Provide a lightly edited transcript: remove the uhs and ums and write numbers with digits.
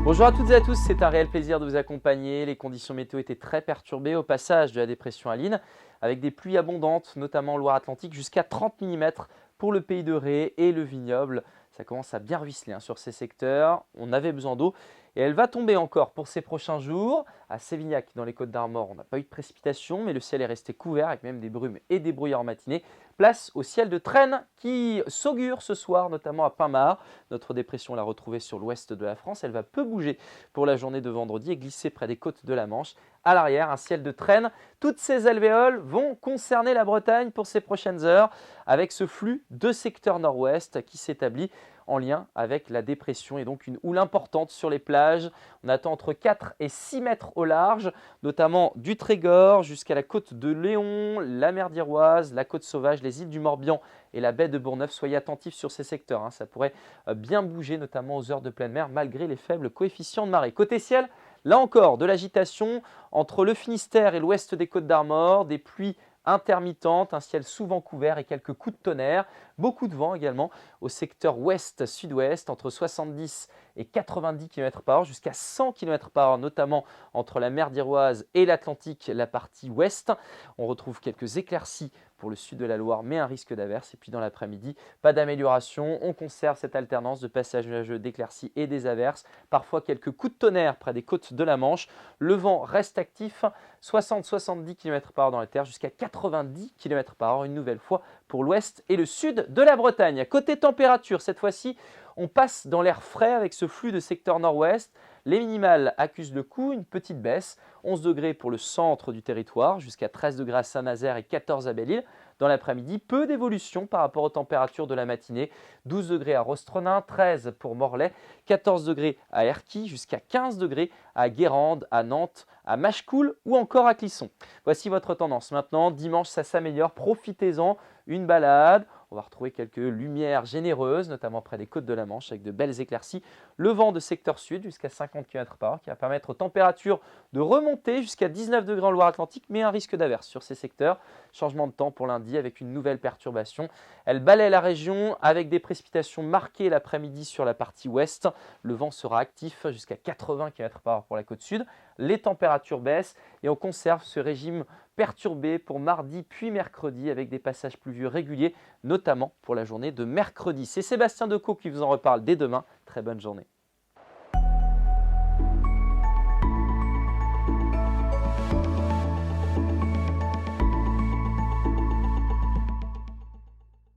Bonjour à toutes et à tous, c'est un réel plaisir de vous accompagner. Les conditions météo étaient très perturbées au passage de la dépression Aline, avec des pluies abondantes, notamment en Loire-Atlantique, jusqu'à 30 mm pour le pays de Ré et le vignoble. Ça commence à bien ruisseler sur ces secteurs. On avait besoin d'eau et elle va tomber encore pour ces prochains jours. À Sévignac, dans les Côtes-d'Armor, on n'a pas eu de précipitations, mais le ciel est resté couvert avec même des brumes et des brouillards en matinée. Place au ciel de traîne qui s'augure ce soir, notamment à Pinmar. Notre dépression l'a retrouvée sur l'ouest de la France. Elle va peu bouger pour la journée de vendredi et glisser près des côtes de la Manche. À l'arrière, un ciel de traîne. Toutes ces alvéoles vont concerner la Bretagne pour ces prochaines heures avec ce flux de secteur nord-ouest qui s'établit en lien avec la dépression et donc une houle importante sur les plages. On attend entre 4 et 6 mètres au large, notamment du Trégor jusqu'à la côte de Léon, la mer d'Iroise, la côte sauvage, les îles du Morbihan et la baie de Bourgneuf. Soyez attentifs sur ces secteurs, ça pourrait bien bouger, notamment aux heures de pleine mer, malgré les faibles coefficients de marée. Côté ciel, là encore, de l'agitation entre le Finistère et l'ouest des Côtes-d'Armor, des pluies intermittentes, un ciel souvent couvert et quelques coups de tonnerre. Beaucoup de vent également au secteur ouest-sud-ouest, entre 70 et 90 km par heure, jusqu'à 100 km par heure, notamment entre la mer d'Iroise et l'Atlantique, la partie ouest. On retrouve quelques éclaircies pour le sud de la Loire, mais un risque d'averse. Et puis dans l'après-midi, pas d'amélioration. On conserve cette alternance de passages nuageux, d'éclaircies et des averses. Parfois quelques coups de tonnerre près des côtes de la Manche. Le vent reste actif, 60-70 km par heure dans les terres, jusqu'à 90 km par heure une nouvelle fois pour l'ouest et le sud de la Bretagne. Côté température, cette fois-ci, on passe dans l'air frais avec ce flux de secteur nord-ouest. Les minimales accusent le coup, une petite baisse, 11 degrés pour le centre du territoire, jusqu'à 13 degrés à Saint-Nazaire et 14 à Belle-Île. Dans l'après-midi, peu d'évolution par rapport aux températures de la matinée, 12 degrés à Rostronin, 13 pour Morlaix, 14 degrés à Erquy, jusqu'à 15 degrés à Guérande, à Nantes, à Machecoul ou encore à Clisson. Voici votre tendance maintenant. Dimanche, ça s'améliore, profitez-en, une balade. On va retrouver quelques lumières généreuses, notamment près des côtes de la Manche, avec de belles éclaircies. Le vent de secteur sud jusqu'à 50 km par heure qui va permettre aux températures de remonter jusqu'à 19 degrés en Loire-Atlantique, mais un risque d'averse sur ces secteurs. Changement de temps pour lundi avec une nouvelle perturbation. Elle balaie la région avec des précipitations marquées l'après-midi sur la partie ouest. Le vent sera actif jusqu'à 80 km par heure pour la côte sud. Les températures baissent et on conserve ce régime perturbé pour mardi puis mercredi avec des passages pluvieux réguliers, notamment pour la journée de mercredi. C'est Sébastien Decaux qui vous en reparle dès demain. Très bonne journée.